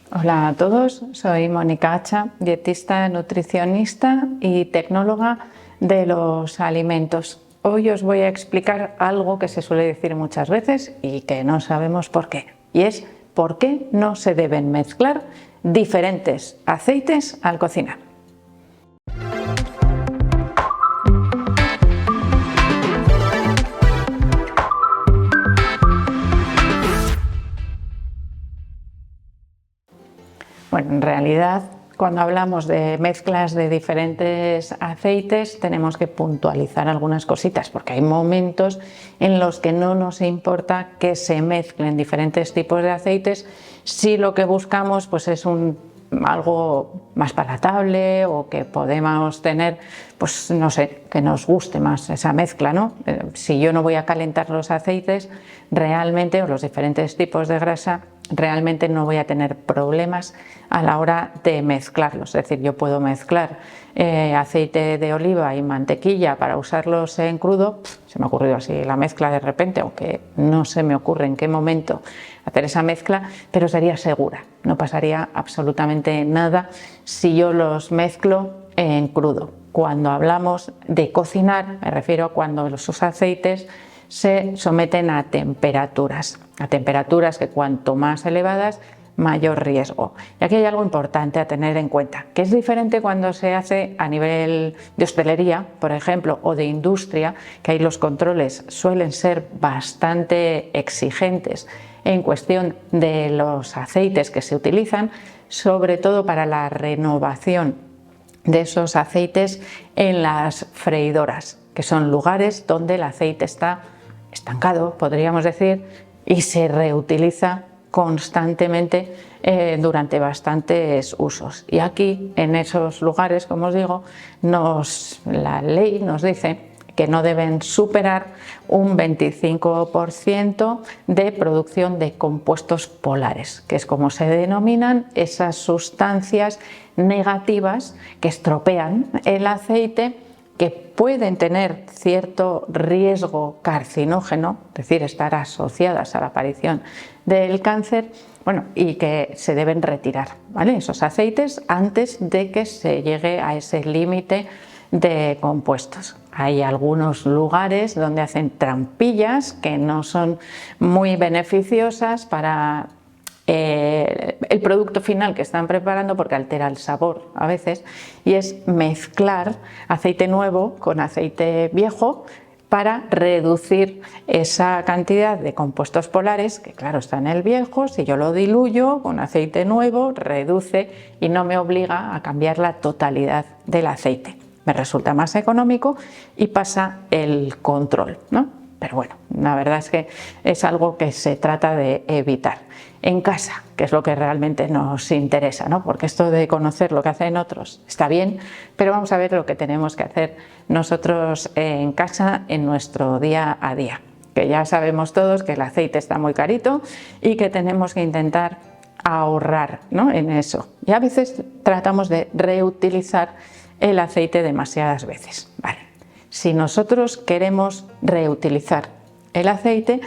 Hola a todos, soy Mónica Hacha, dietista, nutricionista y tecnóloga de los alimentos. Hoy os voy a explicar algo que se suele decir muchas veces y que no sabemos por qué, y es por qué no se deben mezclar diferentes aceites al cocinar. Bueno, en realidad, cuando hablamos de mezclas de diferentes aceites, tenemos que puntualizar algunas cositas, porque hay momentos en los que no nos importa que se mezclen diferentes tipos de aceites si lo que buscamos pues, es algo más palatable o que podemos tener, pues no sé, que nos guste más esa mezcla, ¿no? Si yo no voy a calentar los aceites realmente, o los diferentes tipos de grasa, realmente no voy a tener problemas a la hora de mezclarlos. Es decir, yo puedo mezclar aceite de oliva y mantequilla para usarlos en crudo. Se me ha ocurrido así la mezcla de repente, aunque no se me ocurre en qué momento hacer esa mezcla, pero sería segura, no pasaría absolutamente nada si yo los mezclo en crudo. Cuando hablamos de cocinar, me refiero a cuando esos aceites se someten a temperaturas que cuanto más elevadas, mayor riesgo. Y aquí hay algo importante a tener en cuenta, que es diferente cuando se hace a nivel de hostelería, por ejemplo, o de industria, que ahí los controles suelen ser bastante exigentes en cuestión de los aceites que se utilizan, sobre todo para la renovación de esos aceites en las freidoras, que son lugares donde el aceite está estancado, podríamos decir, y se reutiliza constantemente durante bastantes usos. Y aquí, en esos lugares, como os digo, la ley nos dice que no deben superar un 25% de producción de compuestos polares, que es como se denominan esas sustancias negativas que estropean el aceite, que pueden tener cierto riesgo carcinógeno, es decir, estar asociadas a la aparición del cáncer, bueno, y que se deben retirar, ¿vale? Esos aceites antes de que se llegue a ese límite de compuestos. Hay algunos lugares donde hacen trampillas que no son muy beneficiosas para el producto final que están preparando, porque altera el sabor a veces, y es mezclar aceite nuevo con aceite viejo para reducir esa cantidad de compuestos polares que, claro, está en el viejo. Si yo lo diluyo con aceite nuevo, reduce y no me obliga a cambiar la totalidad del aceite. Me resulta más económico y pasa el control, ¿no? Pero bueno, la verdad es que es algo que se trata de evitar en casa, que es lo que realmente nos interesa, ¿no? Porque esto de conocer lo que hacen otros está bien, pero vamos a ver lo que tenemos que hacer nosotros en casa en nuestro día a día, que ya sabemos todos que el aceite está muy carito y que tenemos que intentar ahorrar, ¿no?, en eso. Y a veces tratamos de reutilizar el aceite demasiadas veces. Vale. Si nosotros queremos reutilizar el aceite,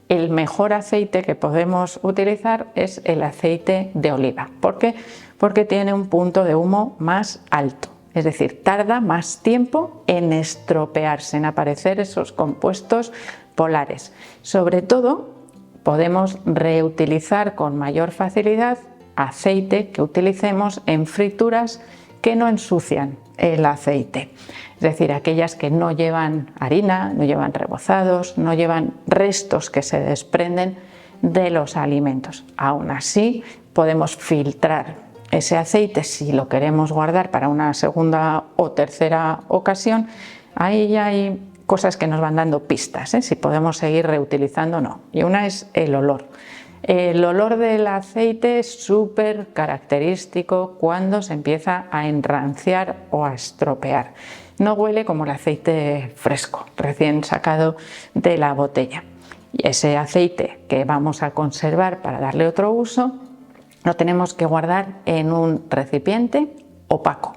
el mejor aceite que podemos utilizar es el aceite de oliva. ¿Por qué? Porque tiene un punto de humo más alto, es decir, tarda más tiempo en estropearse, en aparecer esos compuestos polares. Sobre todo, podemos reutilizar con mayor facilidad aceite que utilicemos en frituras que no ensucian el aceite, es decir, aquellas que no llevan harina, no llevan rebozados, no llevan restos que se desprenden de los alimentos. Aún así, podemos filtrar ese aceite si lo queremos guardar para una segunda o tercera ocasión. Ahí ya hay cosas que nos van dando pistas, si podemos seguir reutilizando o no. Y una es el olor. El olor del aceite es súper característico cuando se empieza a enranciar o a estropear. No huele como el aceite fresco, recién sacado de la botella. Y ese aceite que vamos a conservar para darle otro uso, lo tenemos que guardar en un recipiente opaco.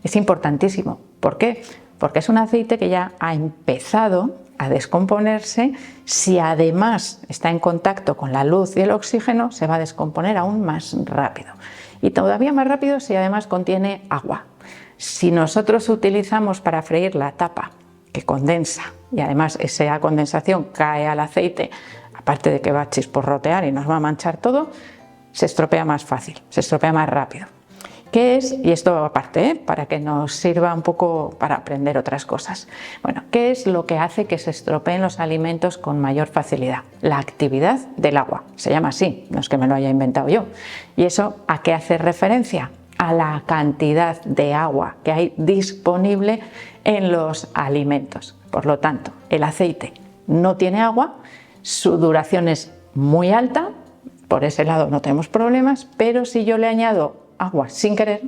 Es importantísimo. ¿Por qué? Porque es un aceite que ya ha empezado a descomponerse. Si además está en contacto con la luz y el oxígeno, se va a descomponer aún más rápido. Y todavía más rápido si además contiene agua. Si nosotros utilizamos para freír la tapa que condensa y además esa condensación cae al aceite, aparte de que va a chisporrotear y nos va a manchar todo, se estropea más fácil, se estropea más rápido. ¿Qué es? Y esto aparte, para que nos sirva un poco para aprender otras cosas. Bueno, ¿qué es lo que hace que se estropeen los alimentos con mayor facilidad? La actividad del agua. Se llama así, no es que me lo haya inventado yo. ¿Y eso a qué hace referencia? A la cantidad de agua que hay disponible en los alimentos. Por lo tanto, el aceite no tiene agua, su duración es muy alta, por ese lado no tenemos problemas, pero si yo le añado agua sin querer,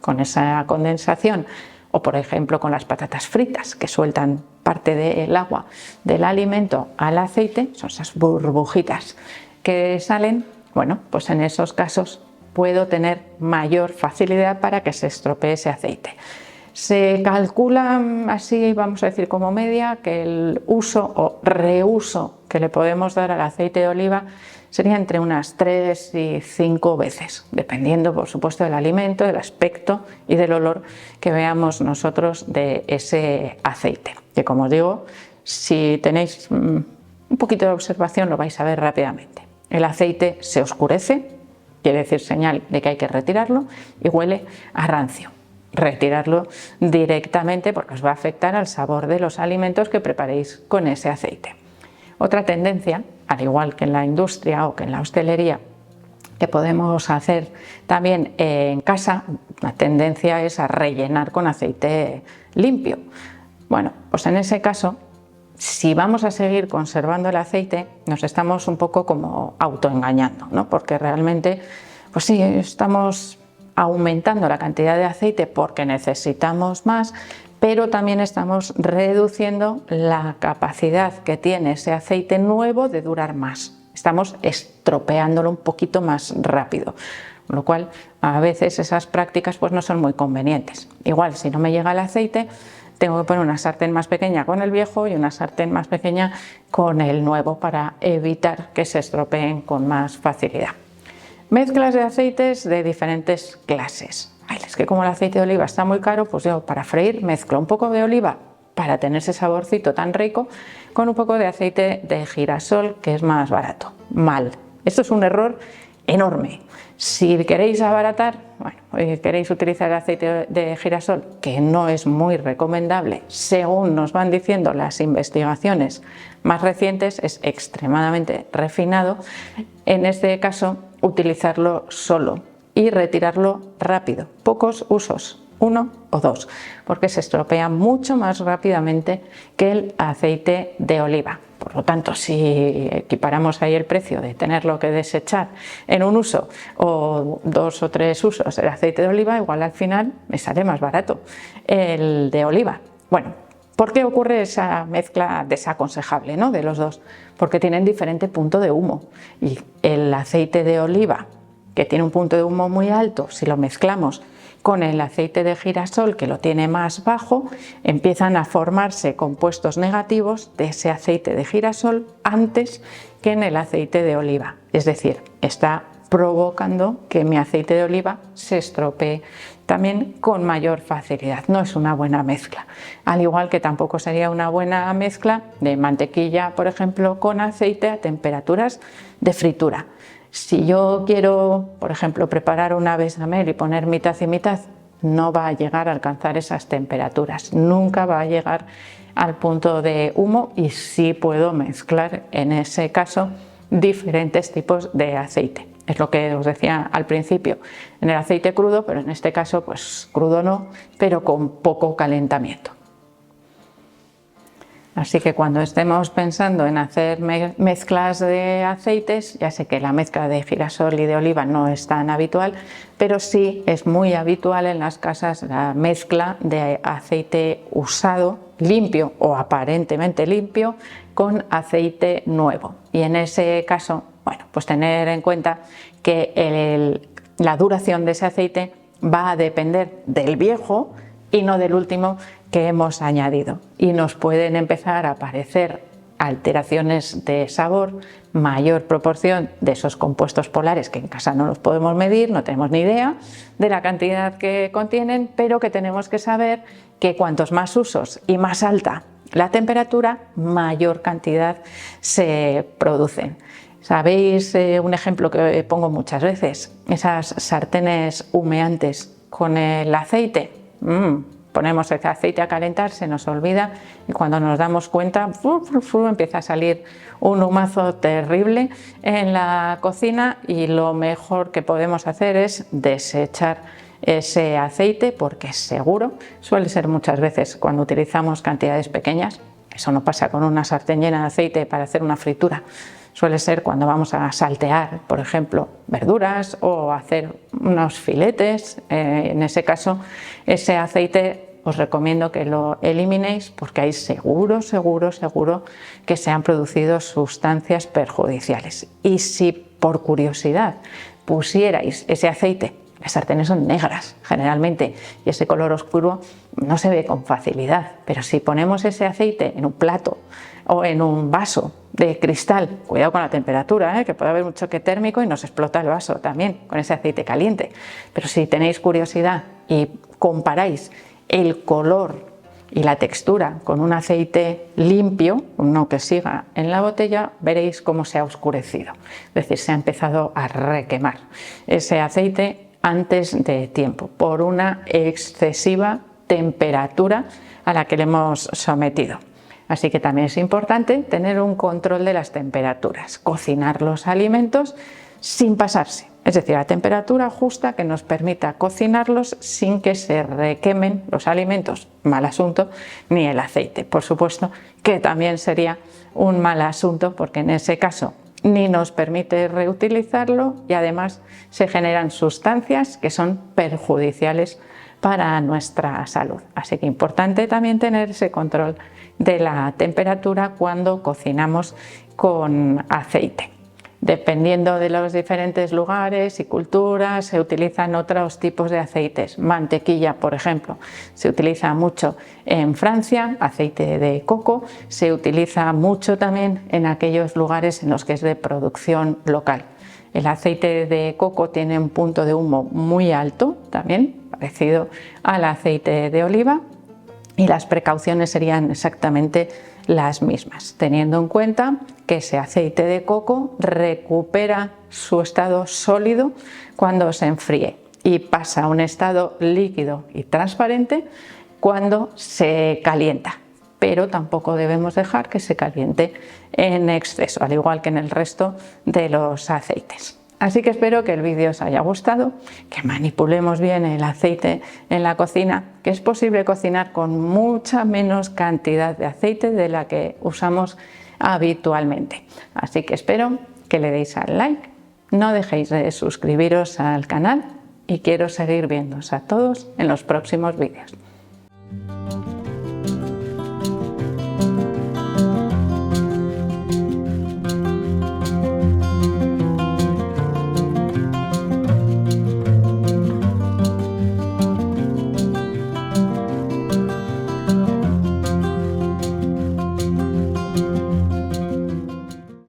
con esa condensación, o por ejemplo con las patatas fritas que sueltan parte del agua del alimento al aceite, son esas burbujitas que salen, bueno, pues en esos casos puedo tener mayor facilidad para que se estropee ese aceite. Se calcula así, vamos a decir como media, que el uso o reuso que le podemos dar al aceite de oliva sería entre unas 3 y 5 veces, dependiendo por supuesto del alimento, del aspecto y del olor que veamos nosotros de ese aceite. Que como os digo, si tenéis un poquito de observación lo vais a ver rápidamente. El aceite se oscurece, quiere decir señal de que hay que retirarlo, y huele a rancio. Retirarlo directamente porque os va a afectar al sabor de los alimentos que preparéis con ese aceite. Otra tendencia, al igual que en la industria o que en la hostelería, que podemos hacer también en casa, la tendencia es a rellenar con aceite limpio. Bueno, pues en ese caso, si vamos a seguir conservando el aceite, nos estamos un poco como autoengañando, ¿no? Porque realmente, pues sí, estamos aumentando la cantidad de aceite porque necesitamos más, pero también estamos reduciendo la capacidad que tiene ese aceite nuevo de durar más. Estamos estropeándolo un poquito más rápido, con lo cual a veces esas prácticas pues no son muy convenientes. Igual, si no me llega el aceite, tengo que poner una sartén más pequeña con el viejo y una sartén más pequeña con el nuevo para evitar que se estropeen con más facilidad. Mezclas de aceites de diferentes clases. Ay, es que como el aceite de oliva está muy caro, pues yo para freír mezclo un poco de oliva para tener ese saborcito tan rico con un poco de aceite de girasol que es más barato. Mal. Esto es un error enorme. Si queréis abaratar, bueno, queréis utilizar el aceite de girasol, que no es muy recomendable, según nos van diciendo las investigaciones más recientes, es extremadamente refinado. En este caso, utilizarlo solo y retirarlo rápido, pocos usos, 1 o 2, porque se estropea mucho más rápidamente que el aceite de oliva. Por lo tanto, si equiparamos ahí el precio de tenerlo que desechar en un uso o 2 o 3 usos el aceite de oliva, igual al final me sale más barato el de oliva. Bueno, ¿por qué ocurre esa mezcla desaconsejable, ¿no?, de los dos? Porque tienen diferente punto de humo y el aceite de oliva, que tiene un punto de humo muy alto, si lo mezclamos con el aceite de girasol, que lo tiene más bajo, empiezan a formarse compuestos negativos de ese aceite de girasol antes que en el aceite de oliva. Es decir, está provocando que mi aceite de oliva se estropee también con mayor facilidad. No es una buena mezcla. Al igual que tampoco sería una buena mezcla de mantequilla, por ejemplo, con aceite a temperaturas de fritura. Si yo quiero, por ejemplo, preparar una bechamel y poner mitad y mitad, no va a llegar a alcanzar esas temperaturas, nunca va a llegar al punto de humo, y sí puedo mezclar en ese caso diferentes tipos de aceite. Es lo que os decía al principio, en el aceite crudo, pero en este caso pues crudo no, pero con poco calentamiento. Así que cuando estemos pensando en hacer mezclas de aceites, ya sé que la mezcla de girasol y de oliva no es tan habitual, pero sí es muy habitual en las casas la mezcla de aceite usado, limpio o aparentemente limpio, con aceite nuevo. Y en ese caso, bueno, pues tener en cuenta que la duración de ese aceite va a depender del viejo y no del último que hemos añadido y nos pueden empezar a aparecer alteraciones de sabor, mayor proporción de esos compuestos polares que en casa no los podemos medir, no tenemos ni idea de la cantidad que contienen, pero que tenemos que saber que cuantos más usos y más alta la temperatura, mayor cantidad se producen. ¿Sabéis un ejemplo que pongo muchas veces? Esas sartenes humeantes con el aceite. Ponemos el aceite a calentar, se nos olvida y cuando nos damos cuenta empieza a salir un humazo terrible en la cocina y lo mejor que podemos hacer es desechar ese aceite porque seguro, suele ser muchas veces cuando utilizamos cantidades pequeñas, eso no pasa con una sartén llena de aceite para hacer una fritura, suele ser cuando vamos a saltear, por ejemplo, verduras o hacer unos filetes, en ese caso ese aceite os recomiendo que lo eliminéis porque ahí seguro que se han producido sustancias perjudiciales. Y si por curiosidad pusierais ese aceite, las sartenes son negras generalmente y ese color oscuro no se ve con facilidad, pero si ponemos ese aceite en un plato o en un vaso de cristal, cuidado con la temperatura, que puede haber un choque térmico y nos explota el vaso también con ese aceite caliente, pero si tenéis curiosidad y comparáis el color y la textura con un aceite limpio, uno que siga en la botella, veréis cómo se ha oscurecido, es decir, se ha empezado a requemar ese aceite antes de tiempo por una excesiva temperatura a la que le hemos sometido. Así que también es importante tener un control de las temperaturas, cocinar los alimentos sin pasarse, es decir, a temperatura justa que nos permita cocinarlos sin que se requemen los alimentos, mal asunto, ni el aceite. Por supuesto que también sería un mal asunto porque en ese caso ni nos permite reutilizarlo y además se generan sustancias que son perjudiciales para nuestra salud. Así que es importante también tener ese control de la temperatura cuando cocinamos con aceite. Dependiendo de los diferentes lugares y culturas se utilizan otros tipos de aceites. Mantequilla, por ejemplo, se utiliza mucho en Francia, aceite de coco, se utiliza mucho también en aquellos lugares en los que es de producción local. El aceite de coco tiene un punto de humo muy alto, también parecido al aceite de oliva, y las precauciones serían exactamente las mismas, teniendo en cuenta que ese aceite de coco recupera su estado sólido cuando se enfríe y pasa a un estado líquido y transparente cuando se calienta, pero tampoco debemos dejar que se caliente en exceso, al igual que en el resto de los aceites. Así que espero que el vídeo os haya gustado, que manipulemos bien el aceite en la cocina, que es posible cocinar con mucha menos cantidad de aceite de la que usamos habitualmente. Así que espero que le deis al like, no dejéis de suscribiros al canal y quiero seguir viéndoos a todos en los próximos vídeos.